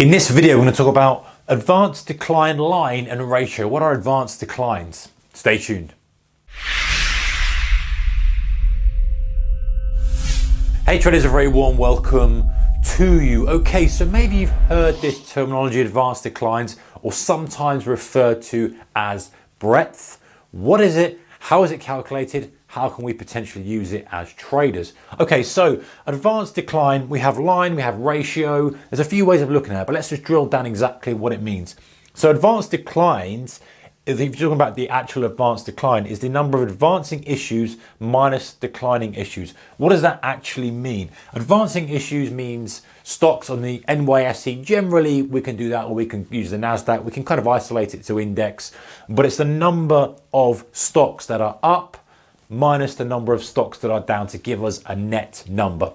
In this video, we're going to talk about advanced decline line and ratio. What are advanced declines? Stay tuned. Hey traders, a very warm welcome to you. Okay, so maybe you've heard this terminology, advanced declines, or sometimes referred to as breadth. What is it? How is it calculated? How can we potentially use it as traders? Okay, so advanced decline, we have line, we have ratio. There's a few ways of looking at it, but let's just drill down exactly what it means. So advanced declines, if you're talking about the actual advanced decline, is the number of advancing issues minus declining issues. What does that actually mean? Advancing issues means stocks on the NYSE. Generally, we can do that, or we can use the NASDAQ. We can kind of isolate it to index, but it's the number of stocks that are up minus the number of stocks that are down to give us a net number.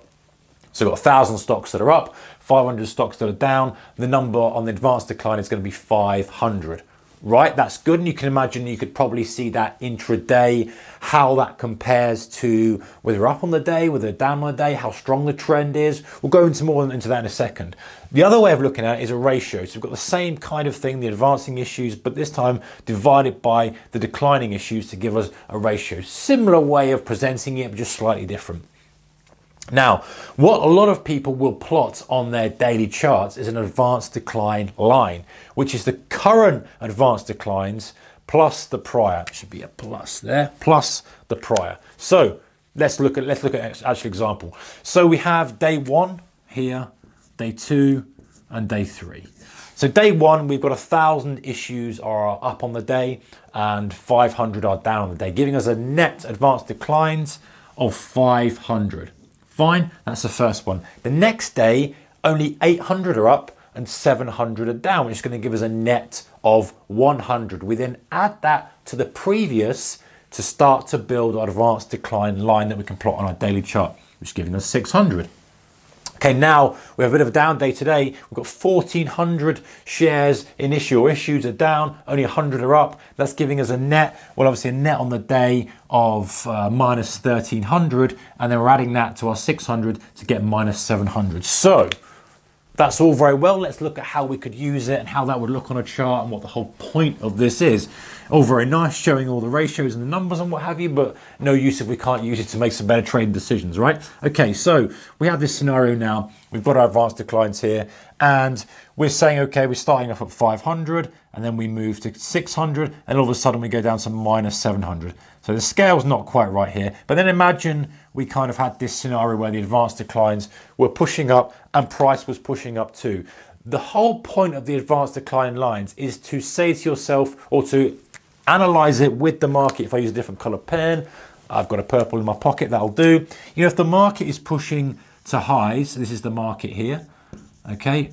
So we've got 1,000 stocks that are up, 500 stocks that are down. The number on the advanced decline is going to be 500. Right, that's good, and you can imagine you could probably see that intraday, how that compares to whether they're up on the day, whether they're down on the day, how strong the trend is. We'll go into more into that in a second. The other way of looking at it is a ratio. So we've got the same kind of thing, the advancing issues, but this time divided by the declining issues to give us a ratio. Similar way of presenting it, but just slightly different. Now, what a lot of people will plot on their daily charts is an advanced decline line, which is the current advanced declines plus the prior. It should be a plus there, plus the prior. So let's look at an actual example. So we have day one here, day two, and day three. So day one, we've got 1,000 issues are up on the day and 500 are down on the day, giving us a net advanced declines of 500. Fine, that's the first one. The next day, only 800 are up and 700 are down, which is going to give us a net of 100. We then add that to the previous to start to build our advanced decline line that we can plot on our daily chart, which is giving us 600. Okay, now we have a bit of a down day today. We've got 1,400 shares in issue, or issues are down, only 100 are up. That's giving us a net, well, obviously a net on the day of minus 1,300, and then we're adding that to our 600 to get minus 700. So that's all very well. Let's look at how we could use it and how that would look on a chart and what the whole point of this is. All very nice, showing all the ratios and the numbers and what have you, but no use if we can't use it to make some better trading decisions, right? Okay, so we have this scenario now. We've got our advanced declines here, and we're saying, okay, we're starting off at 500, and then we move to 600, and all of a sudden we go down to minus 700. So the scale's not quite right here, but then imagine we kind of had this scenario where the advanced declines were pushing up and price was pushing up too. The whole point of the advanced decline lines is to say to yourself, or to analyze it with the market. If I use a different color pen, I've got a purple in my pocket, that'll do. You know, if the market is pushing to highs, this is the market here, okay,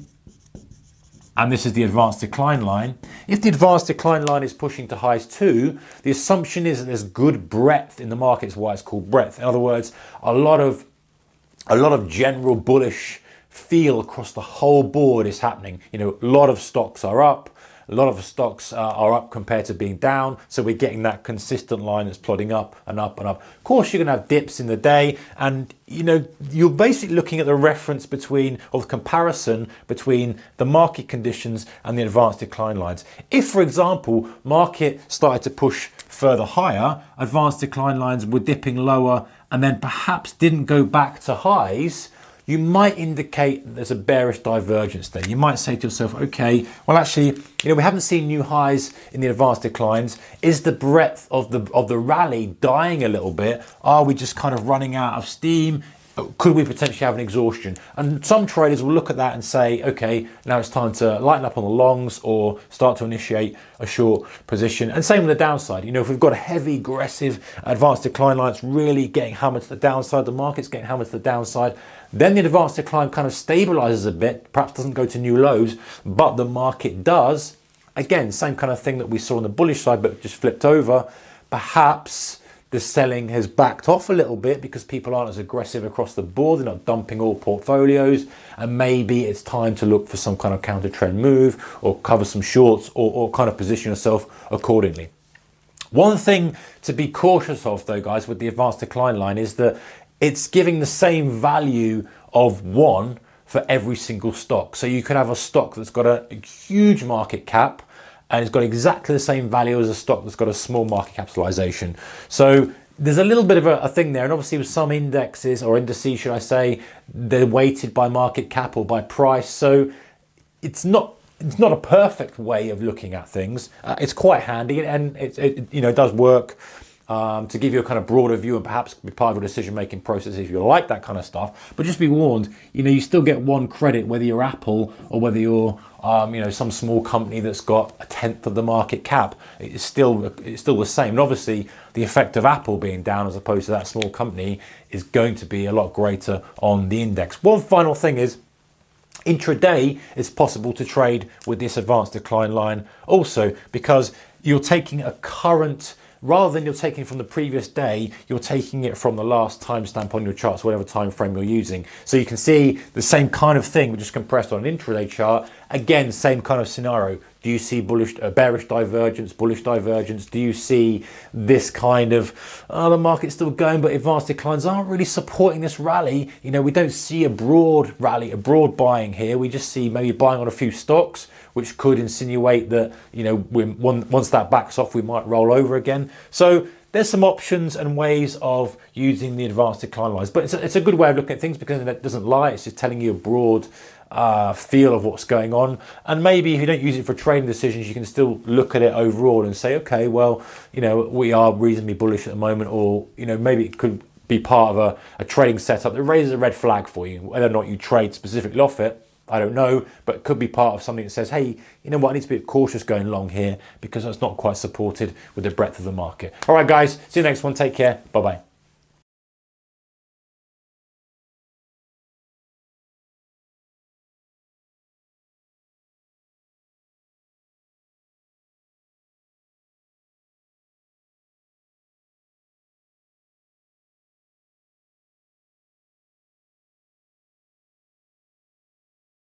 and this is the advanced decline line. If the advanced decline line is pushing to highs too, the assumption is that there's good breadth in the market. Is why it's called breadth. In other words, a lot of general bullish feel across the whole board is happening. You know, a lot of stocks are up. A lot of stocks are up compared to being down. So we're getting that consistent line that's plodding up and up and up. Of course, you're going to have dips in the day. And, you know, you're basically looking at the reference between, or the comparison between the market conditions and the advanced decline lines. If, for example, market started to push further higher, advanced decline lines were dipping lower and then perhaps didn't go back to highs, you might indicate that there's a bearish divergence there. You might say to yourself, okay, well, actually, you know, we haven't seen new highs in the advanced declines. Is the breadth of the rally dying a little bit? Are we just kind of running out of steam? Could we potentially have an exhaustion? And some traders will look at that and say, okay, now it's time to lighten up on the longs or start to initiate a short position. And same with the downside. You know, if we've got a heavy, aggressive advanced decline line, it's really getting hammered to the downside, the market's getting hammered to the downside, then the advanced decline kind of stabilizes a bit, perhaps doesn't go to new lows, but the market does. Again, same kind of thing that we saw on the bullish side, but just flipped over. Perhaps the selling has backed off a little bit because people aren't as aggressive across the board. They're not dumping all portfolios, and maybe it's time to look for some kind of counter trend move or cover some shorts or kind of position yourself accordingly. One thing to be cautious of though, guys, with the advanced decline line is that it's giving the same value of 1 for every single stock. So you could have a stock that's got a huge market cap and it's got exactly the same value as a stock that's got a small market capitalization. So there's a little bit of a thing there, and obviously with some indexes, or indices should I say, they're weighted by market cap or by price. So it's not a perfect way of looking at things. It's quite handy, and it does work to give you a kind of broader view and perhaps be part of a decision-making process if you like that kind of stuff. But just be warned, you still get one credit whether you're Apple or whether you're some small company that's got a tenth of the market cap. It's still the same. And obviously the effect of Apple being down as opposed to that small company is going to be a lot greater on the index. One final thing is, intraday it's possible to trade with this advanced decline line also, because you're taking a current, rather than you're taking from the previous day, you're taking it from the last timestamp on your charts, whatever time frame you're using. So you can see the same kind of thing, which is compressed on an intraday chart. Again, same kind of scenario. Do you see bearish divergence, bullish divergence? Do you see this kind of, the market's still going, but advanced declines aren't really supporting this rally? We don't see a broad rally, a broad buying here. We just see maybe buying on a few stocks, which could insinuate that, once that backs off, we might roll over again. So there's some options and ways of using the advanced decline lines, but it's a good way of looking at things because it doesn't lie. It's just telling you a broad feel of what's going on. And maybe if you don't use it for trading decisions, you can still look at it overall and say, okay, well, we are reasonably bullish at the moment, or, maybe it could be part of a trading setup that raises a red flag for you. Whether or not you trade specifically off it, I don't know, but it could be part of something that says, hey, you know what, I need to be cautious going long here because it's not quite supported with the breadth of the market. All right, guys, see you next one. Take care. Bye-bye.